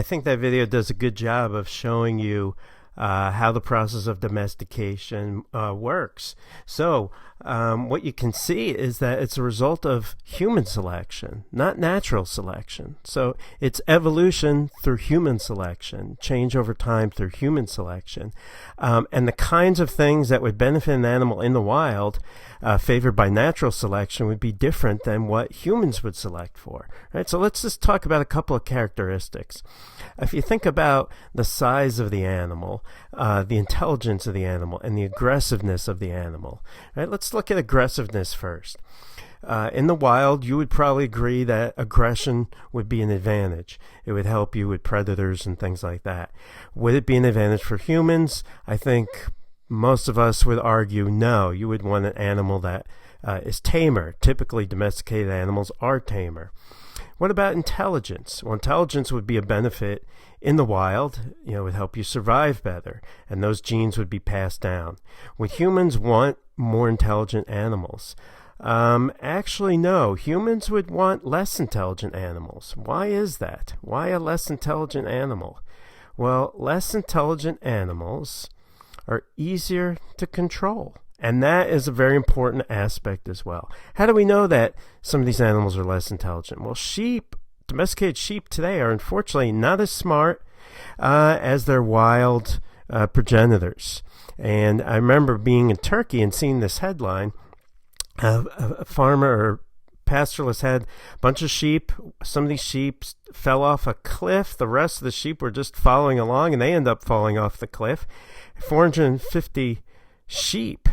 think that video does a good job of showing you how the process of domestication works. So what you can see is that it's a result of human selection, not natural selection. So it's evolution through human selection, change over time through human selection. And the kinds of things that would benefit an animal in the wild favored by natural selection would be different than what humans would select for. Right? So let's just talk about a couple of characteristics. If you think about the size of the animal, the intelligence of the animal, and the aggressiveness of the animal, right? Let's look at aggressiveness first. In the wild, you would probably agree that aggression would be an advantage. It would help you with predators and things like that. Would it be an advantage for humans? I think most of us would argue no. You would want an animal that is tamer. Typically, domesticated animals are tamer. What about intelligence? Well, intelligence would be a benefit in the wild. It would help you survive better, and those genes would be passed down. Would humans want more intelligent animals? Actually, no. Humans would want less intelligent animals. Why is that? Why a less intelligent animal? Well, less intelligent animals are easier to control. And that is a very important aspect as well. How do we know that some of these animals are less intelligent? Well, domesticated sheep today are unfortunately not as smart as their wild progenitors. And I remember being in Turkey and seeing this headline. A farmer or pastoralist had a bunch of sheep. Some of these sheep fell off a cliff. The rest of the sheep were just following along, and they end up falling off the cliff. 450 sheep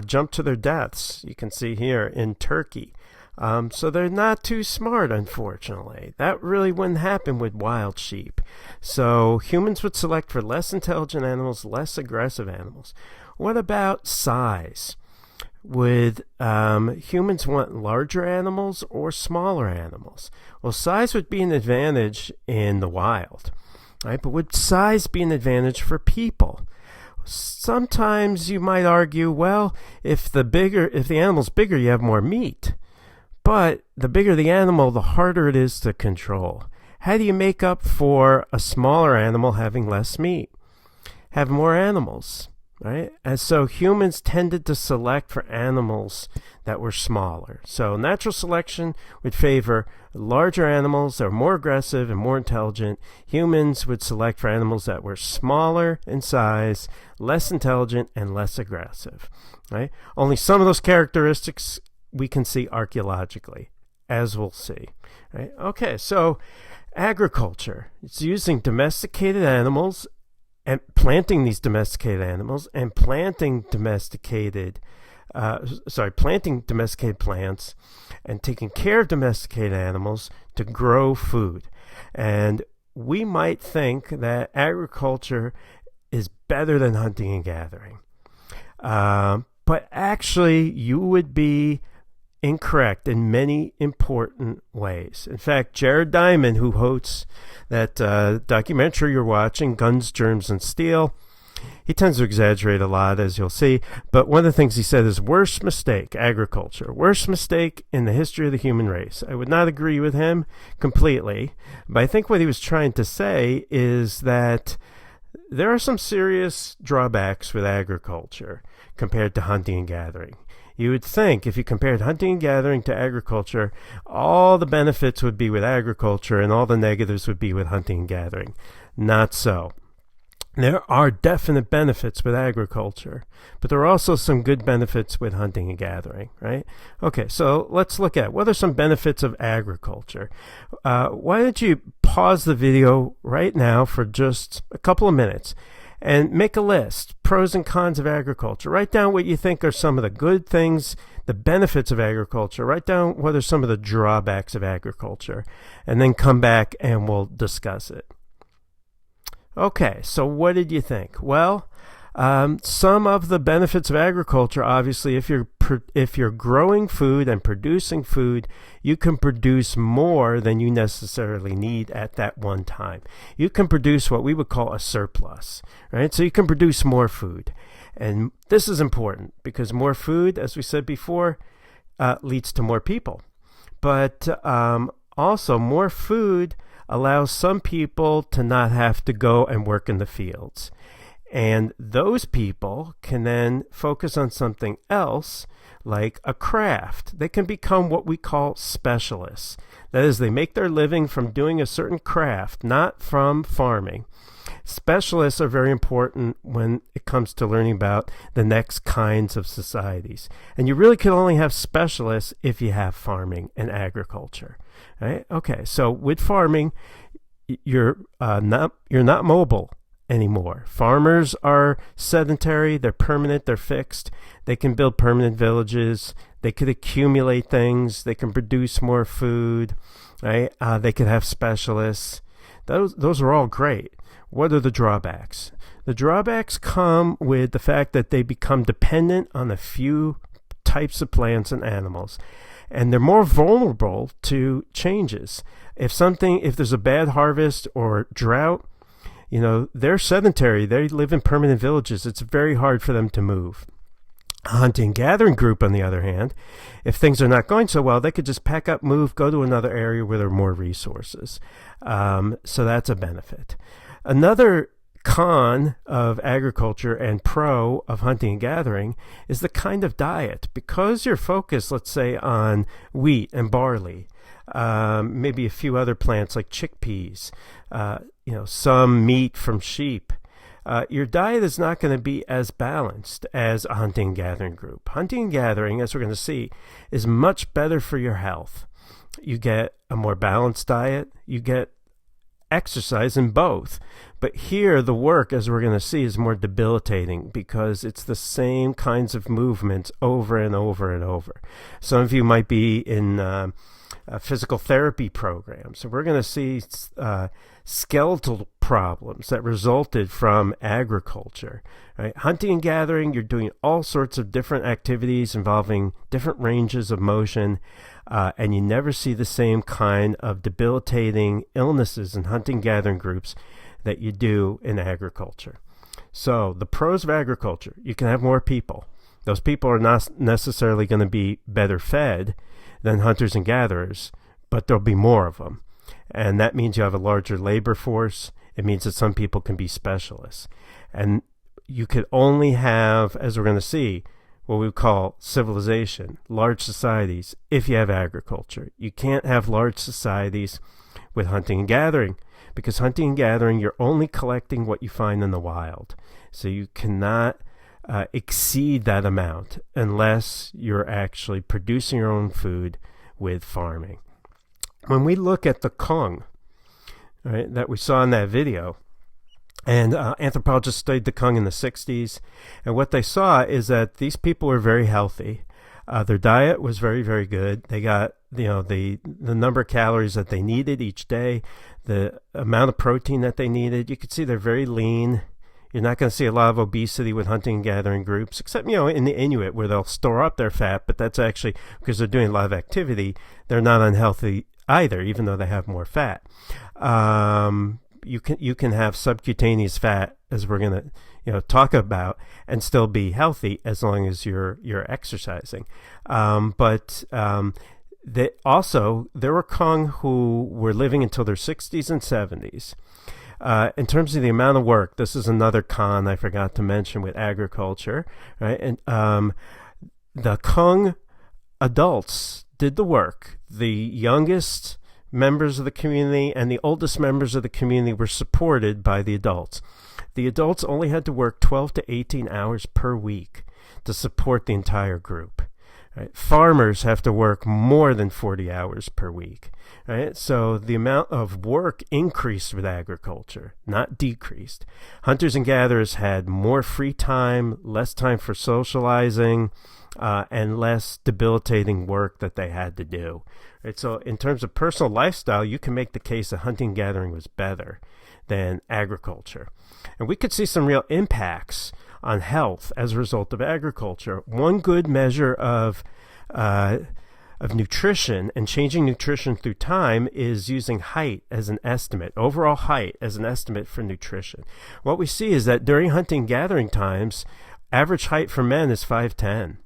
jumped to their deaths, you can see here, in Turkey. So they're not too smart, unfortunately. That really wouldn't happen with wild sheep. So humans would select for less intelligent animals, less aggressive animals. What about size? Would humans want larger animals or smaller animals? Well, size would be an advantage in the wild, right? But would size be an advantage for people? Sometimes you might argue, well, if the animal's bigger, you have more meat. But the bigger the animal, the harder it is to control. How do you make up for a smaller animal having less meat? Have more animals. Right? And so humans tended to select for animals that were smaller. So natural selection would favor larger animals that are more aggressive and more intelligent. Humans would select for animals that were smaller in size, less intelligent, and less aggressive. Right? Only some of those characteristics we can see archaeologically, as we'll see. Right? Okay, so agriculture. It's using domesticated animals and planting these domesticated animals and planting domesticated plants and taking care of domesticated animals to grow food. And we might think that agriculture is better than hunting and gathering. But actually, you would be incorrect in many important ways. In fact, Jared Diamond, who hosts that documentary you're watching, Guns, Germs, and Steel, he tends to exaggerate a lot, as you'll see. But one of the things he said is worst mistake, agriculture. Worst mistake in the history of the human race. I would not agree with him completely, but I think what he was trying to say is that there are some serious drawbacks with agriculture compared to hunting and gathering. You would think if you compared hunting and gathering to agriculture, all the benefits would be with agriculture and all the negatives would be with hunting and gathering. Not so. There are definite benefits with agriculture, but there are also some good benefits with hunting and gathering, right? Okay, so let's look at what are some benefits of agriculture. Why don't you pause the video right now for just a couple of minutes and make a list, pros and cons of agriculture. Write down what you think are some of the good things, the benefits of agriculture. Write down what are some of the drawbacks of agriculture, and then come back and we'll discuss it. Okay, so what did you think? Well, some of the benefits of agriculture, obviously, if you're growing food and producing food, you can produce more than you necessarily need at that one time. You can produce what we would call a surplus, right? So you can produce more food. And this is important because more food, as we said before, leads to more people. But also more food allows some people to not have to go and work in the fields. And those people can then focus on something else, like a craft. They can become what we call specialists. That is, they make their living from doing a certain craft, not from farming. Specialists are very important when it comes to learning about the next kinds of societies. And you really can only have specialists if you have farming and agriculture. Right? Okay, so with farming, you're not mobile anymore. Farmers are sedentary, they're permanent, they're fixed. They can build permanent villages, they could accumulate things, they can produce more food, right? They could have specialists. Those are all great. What are the drawbacks? The drawbacks come with the fact that they become dependent on a few types of plants and animals, and they're more vulnerable to changes. If there's a bad harvest or drought, they're sedentary. They live in permanent villages. It's very hard for them to move. A hunting-gathering group, on the other hand, if things are not going so well, they could just pack up, move, go to another area where there are more resources. So that's a benefit. Another con of agriculture and pro of hunting and gathering is the kind of diet. Because you're focused, let's say, on wheat and barley, maybe a few other plants like chickpeas, some meat from sheep, your diet is not going to be as balanced as a hunting and gathering group. Hunting and gathering, as we're going to see, is much better for your health. You get a more balanced diet, you get exercise in both. But here, the work, as we're going to see, is more debilitating because it's the same kinds of movements over and over and over. Some of you might be in physical therapy programs. So we're going to see skeletal problems that resulted from agriculture. Right? Hunting and gathering, you're doing all sorts of different activities involving different ranges of motion, and you never see the same kind of debilitating illnesses in hunting-gathering groups that you do in agriculture. So the pros of agriculture, you can have more people. Those people are not necessarily going to be better fed than hunters and gatherers, but there'll be more of them. And that means you have a larger labor force. It means that some people can be specialists. And you could only have, as we're going to see, what we call civilization, large societies, if you have agriculture. You can't have large societies with hunting and gathering, because hunting and gathering, you're only collecting what you find in the wild. So you cannot exceed that amount unless you're actually producing your own food with farming. When we look at the Kung, right, that we saw in that video, and anthropologists studied the Kung in the 60s, and what they saw is that these people were very healthy. Their diet was very, very good. They got the number of calories that they needed each day, the amount of protein that they needed. You could see they're very lean. You're not going to see a lot of obesity with hunting and gathering groups, except, in the Inuit where they'll store up their fat, but that's actually because they're doing a lot of activity. They're not unhealthy either, even though they have more fat. You can have subcutaneous fat, as we're going to talk about, and still be healthy as long as you're exercising. But there were Kung who were living until their 60s and 70s. In terms of the amount of work, this is another con I forgot to mention with agriculture, right? And the Kung adults did the work. The youngest members of the community and the oldest members of the community were supported by the adults. The adults only had to work 12 to 18 hours per week to support the entire group. Right? Farmers have to work more than 40 hours per week. Right? So the amount of work increased with agriculture, not decreased. Hunters and gatherers had more free time, less time for socializing, and less debilitating work that they had to do. Right? So in terms of personal lifestyle, you can make the case that hunting and gathering was better than agriculture. And we could see some real impacts on health as a result of agriculture. One good measure of nutrition and changing nutrition through time is using height as an estimate, overall height as an estimate for nutrition. What we see is that during hunting and gathering times, average height for men is 5'10".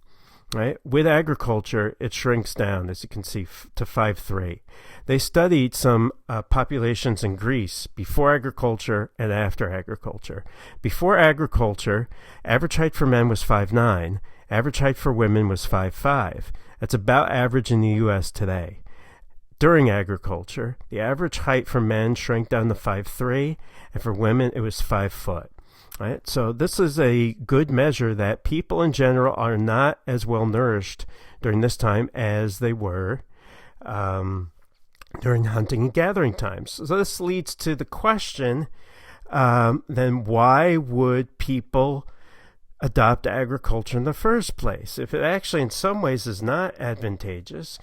Right? With agriculture, it shrinks down, as you can see, to 5.3. They studied some populations in Greece before agriculture and after agriculture. Before agriculture, average height for men was 5'9". Average height for women was 5'5". That's about average in the U.S. today. During agriculture, the average height for men shrank down to 5'3", and for women, it was 5 foot. Right? So this is a good measure that people in general are not as well nourished during this time as they were during hunting and gathering times. So this leads to the question, then why would people adopt agriculture in the first place? If it actually in some ways is not advantageous,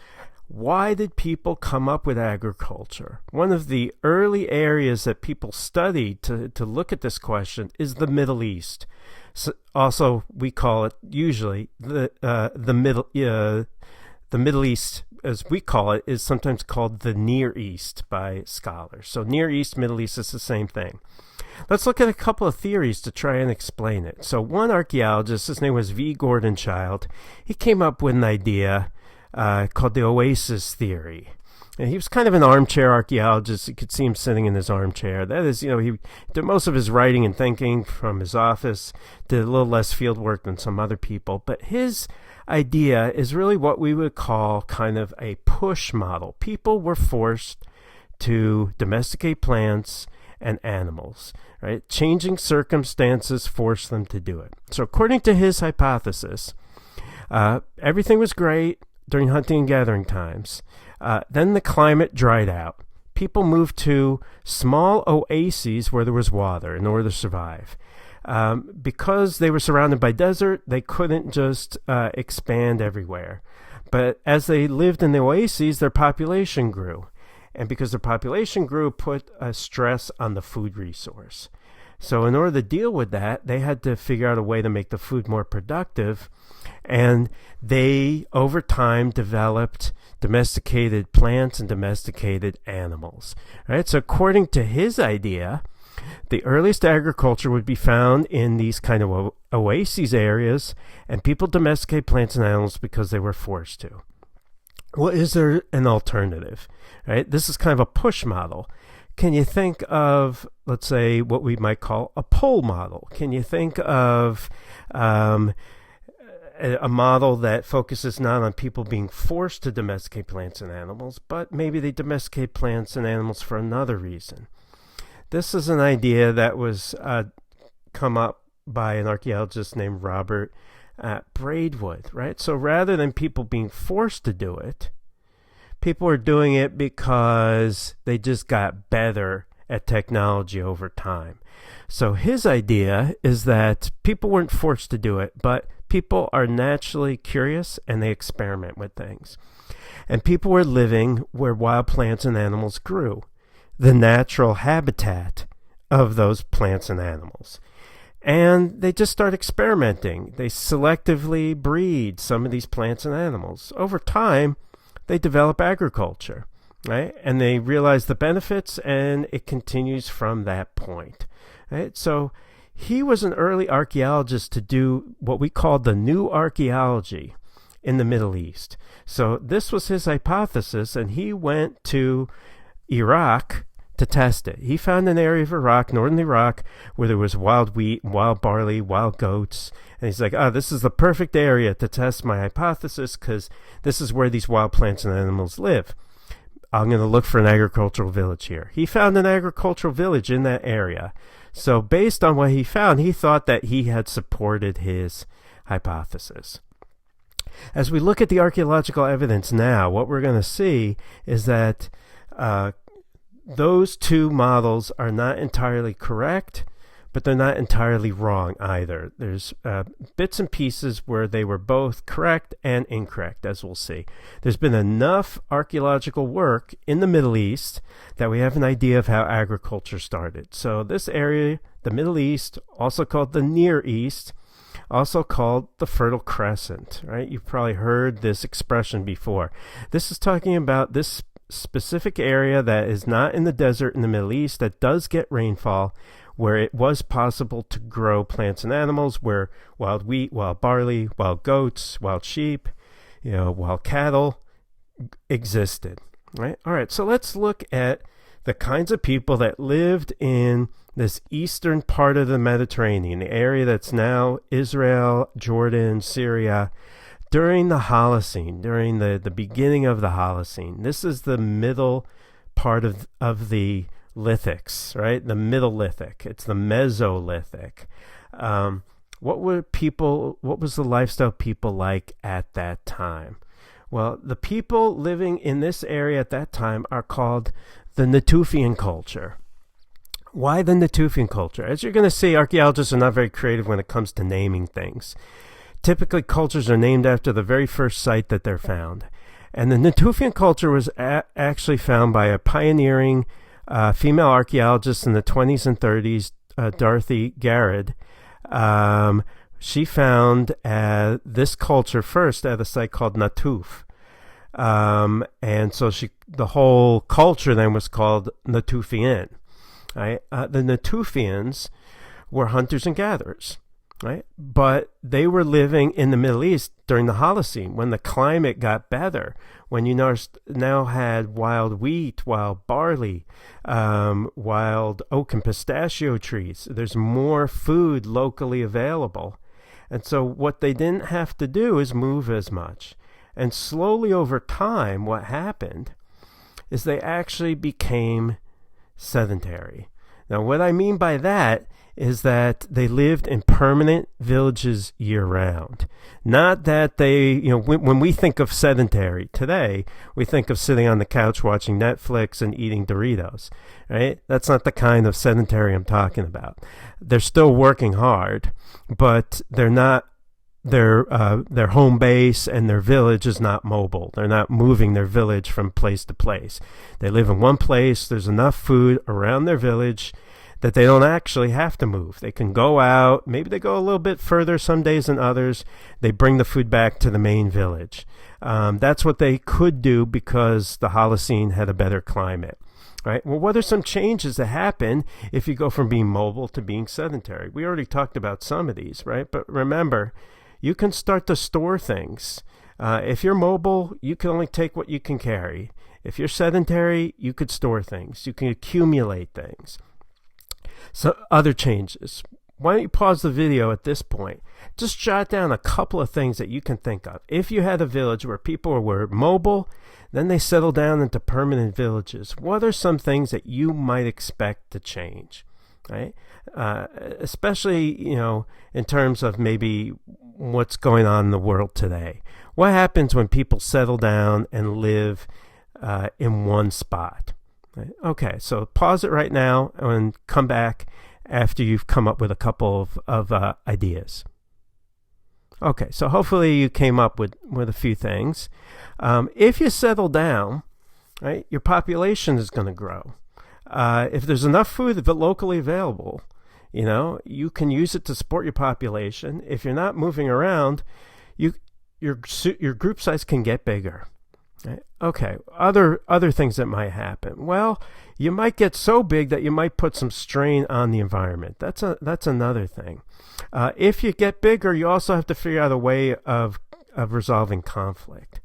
why did people come up with agriculture? One of the early areas that people studied to look at this question is the Middle East. So also, we call it usually the Middle East, as we call it, is sometimes called the Near East by scholars. So Near East, Middle East is the same thing. Let's look at a couple of theories to try and explain it. So one archaeologist, his name was V. Gordon Childe, he came up with an idea called the Oasis theory. And he was kind of an armchair archaeologist. You could see him sitting in his armchair. That is, he did most of his writing and thinking from his office, did a little less field work than some other people. But his idea is really what we would call kind of a push model. People were forced to domesticate plants and animals, right? Changing circumstances forced them to do it. So according to his hypothesis, everything was great during hunting and gathering times. Then the climate dried out. People moved to small oases where there was water in order to survive. Because they were surrounded by desert, they couldn't just expand everywhere. But as they lived in the oases, their population grew. And because their population grew, put a stress on the food resource. So in order to deal with that, they had to figure out a way to make the food more productive. And they, over time, developed domesticated plants and domesticated animals. Right? So according to his idea, the earliest agriculture would be found in these kind of oases areas, and people domesticate plants and animals because they were forced to. Well, is there an alternative? Right? This is kind of a push model. Can you think of, let's say, what we might call a pull model? Can you think of a model that focuses not on people being forced to domesticate plants and animals, but maybe they domesticate plants and animals for another reason? This is an idea that was come up by an archaeologist named Robert Braidwood, right? So rather than people being forced to do it, people are doing it because they just got better at technology over time. So his idea is that people weren't forced to do it, but people are naturally curious and they experiment with things. And people were living where wild plants and animals grew, the natural habitat of those plants and animals. And they just start experimenting. They selectively breed some of these plants and animals. Over time, they develop agriculture, right? And they realize the benefits, and it continues from that point, right? So he was an early archaeologist to do what we call the new archaeology in the Middle East. So this was his hypothesis, and he went to Iraq to test it. He found an area of Iraq, northern Iraq, where there was wild wheat, wild barley, wild goats. And he's like, this is the perfect area to test my hypothesis because this is where these wild plants and animals live. I'm going to look for an agricultural village here. He found an agricultural village in that area. So based on what he found, he thought that he had supported his hypothesis. As we look at the archaeological evidence now, what we're going to see is that those two models are not entirely correct, but they're not entirely wrong either. There's bits and pieces where they were both correct and incorrect, as we'll see. There's been enough archaeological work in the Middle East that we have an idea of how agriculture started. So this area, the Middle East, also called the Near East, also called the Fertile Crescent, right? You've probably heard this expression before. This is talking about this specific area that is not in the desert in the Middle East that does get rainfall, where it was possible to grow plants and animals, where wild wheat, wild barley, wild goats, wild sheep, wild cattle existed, right? All right, so let's look at the kinds of people that lived in this eastern part of the Mediterranean, the area that's now Israel, Jordan, Syria, during the Holocene, during the beginning of the Holocene. This is the middle part of the lithics, right? The Middle Lithic. It's the Mesolithic. What was the lifestyle people like at that time? Well, the people living in this area at that time are called the Natufian culture. Why the Natufian culture? As you're going to see, archaeologists are not very creative when it comes to naming things. Typically, cultures are named after the very first site that they're found. And the Natufian culture was actually found by a pioneering female archaeologist in the 20s and 30s, Dorothy Garrod. She found this culture first at a site called Natuf. And so the whole culture then was called Natufian. Right? The Natufians were hunters and gatherers, right? But they were living in the Middle East during the Holocene, when the climate got better, when you now had wild wheat, wild barley, wild oak and pistachio trees. There's more food locally available. And so what they didn't have to do is move as much. And slowly over time, what happened is they actually became sedentary. Now, what I mean by that is that they lived in permanent villages year-round. Not that they, when we think of sedentary today, we think of sitting on the couch watching Netflix and eating Doritos, right? That's not the kind of sedentary I'm talking about. They're still working hard, but they're not. Their home base and their village is not mobile. They're not moving their village from place to place. They live in one place. There's enough food around their village that they don't actually have to move. They can go out. Maybe they go a little bit further some days than others. They bring the food back to the main village. That's what they could do because the Holocene had a better climate. Right. Well, what are some changes that happen if you go from being mobile to being sedentary? We already talked about some of these, right? But remember, you can start to store things. If you're mobile, you can only take what you can carry. If you're sedentary, you could store things. You can accumulate things. So other changes. Why don't you pause the video at this point? Just jot down a couple of things that you can think of. If you had a village where people were mobile, then they settled down into permanent villages, what are some things that you might expect to change? Right? Especially, in terms of maybe what's going on in the world today. What happens when people settle down and live in one spot? Right? Okay, so pause it right now and come back after you've come up with a couple of ideas. Okay, so hopefully you came up with a few things. If you settle down, right, your population is going to grow. If there's enough food locally available, you can use it to support your population. If you're not moving around, your group size can get bigger. Right? Okay, other things that might happen. Well, you might get so big that you might put some strain on the environment. That's another thing. If you get bigger, you also have to figure out a way of resolving conflict.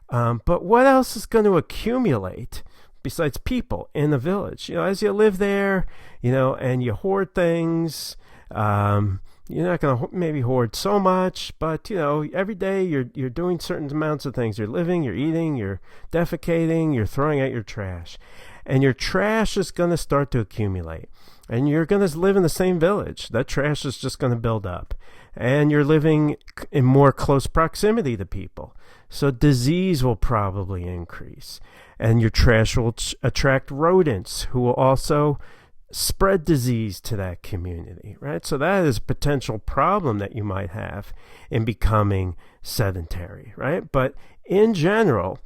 But what else is going to accumulate besides people in the village? As you live there, and you hoard things, you're not going to maybe hoard so much, but, every day you're doing certain amounts of things. You're living, you're eating, you're defecating, you're throwing out your trash. And your trash is going to start to accumulate. And you're going to live in the same village. That trash is just going to build up. And you're living in more close proximity to people. So disease will probably increase. And your trash will attract rodents who will also spread disease to that community, right? So that is a potential problem that you might have in becoming sedentary, right? But in general,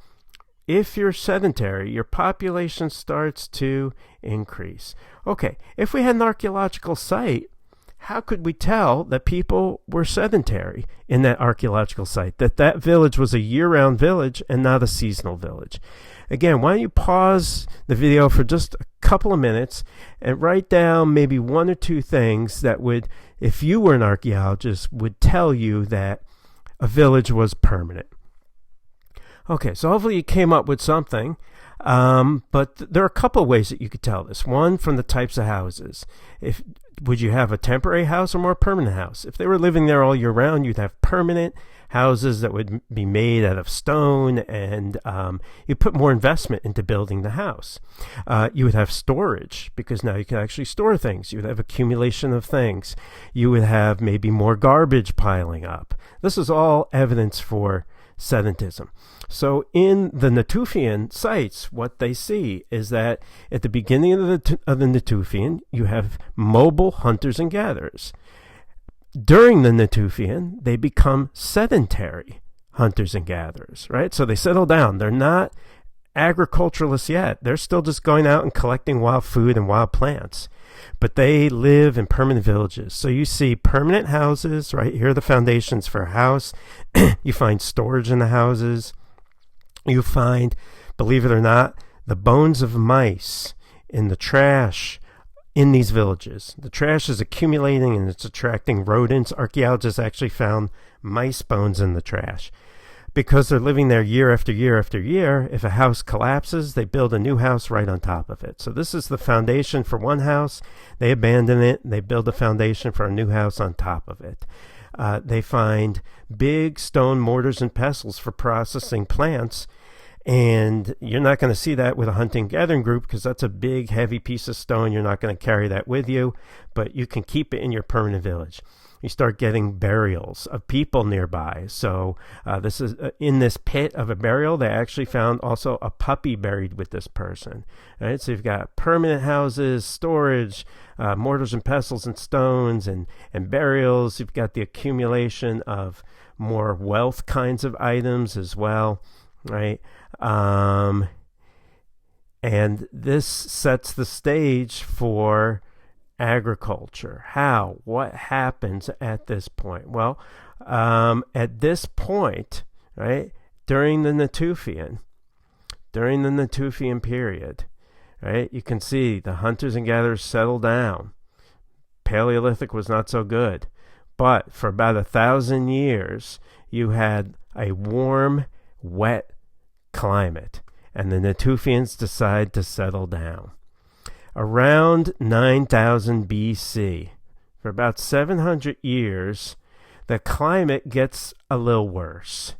if you're sedentary, your population starts to increase. Okay, if we had an archaeological site, how could we tell that people were sedentary in that archaeological site, that village was a year-round village and not a seasonal village? Again, why don't you pause the video for just couple of minutes and write down maybe one or two things that would, if you were an archaeologist, would tell you that a village was permanent. Okay, so hopefully you came up with something, but there are a couple of ways that you could tell this. One, from the types of houses. Would you have a temporary house or more permanent house? If they were living there all year round, you'd have permanent houses that would be made out of stone, and you put more investment into building the house. You would have storage, because now you can actually store things. You would have accumulation of things. You would have maybe more garbage piling up. This is all evidence for sedentism. So in the Natufian sites, what they see is that at the beginning of the Natufian, you have mobile hunters and gatherers. During the Natufian, they become sedentary hunters and gatherers, right? So they settle down. They're not agriculturalists yet. They're still just going out and collecting wild food and wild plants. But they live in permanent villages. So you see permanent houses, right? Here are the foundations for a house. You find storage in the houses. You find, believe it or not, the bones of mice in the trash in these villages. The trash is accumulating and it's attracting rodents. Archaeologists actually found mice bones in the trash. Because they're living there year after year after year, if a house collapses, they build a new house right on top of it. So this is the foundation for one house. They abandon it. They build a foundation for a new house on top of it. They find big stone mortars and pestles for processing plants. And you're not going to see that with a hunting-gathering group, because that's a big, heavy piece of stone. You're not going to carry that with you, but you can keep it in your permanent village. You start getting burials of people nearby. So this is in this pit of a burial, they actually found also a puppy buried with this person. Right? So you've got permanent houses, storage, mortars and pestles and stones, and burials. You've got the accumulation of more wealth kinds of items as well, right? And this sets the stage for agriculture. How? What happens at this point? Well, at this point, right, during the Natufian period, right, you can see the hunters and gatherers settle down. Paleolithic was not so good, but for about 1,000 years, you had a warm, wet climate, and the Natufians decide to settle down. Around 9000 BC, for about 700 years, the climate gets a little worse.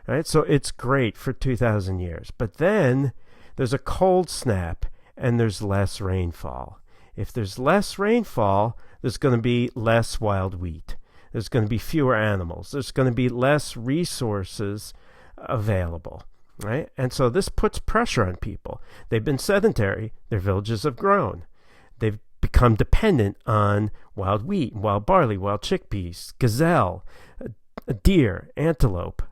Right? So it's great for 2,000 years. But then there's a cold snap and there's less rainfall. If there's less rainfall, there's going to be less wild wheat. There's going to be fewer animals. There's going to be less resources available. Right? And so this puts pressure on people. They've been sedentary. Their villages have grown. They've become dependent on wild wheat, wild barley, wild chickpeas, gazelle, deer, antelope,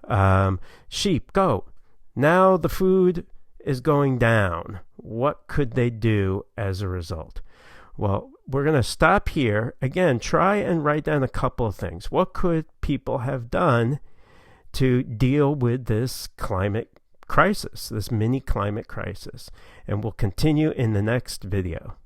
sheep, goat. Now the food is going down. What could they do as a result? Well, we're going to stop here. Again, try and write down a couple of things. What could people have done to deal with this climate crisis, this mini climate crisis? And we'll continue in the next video.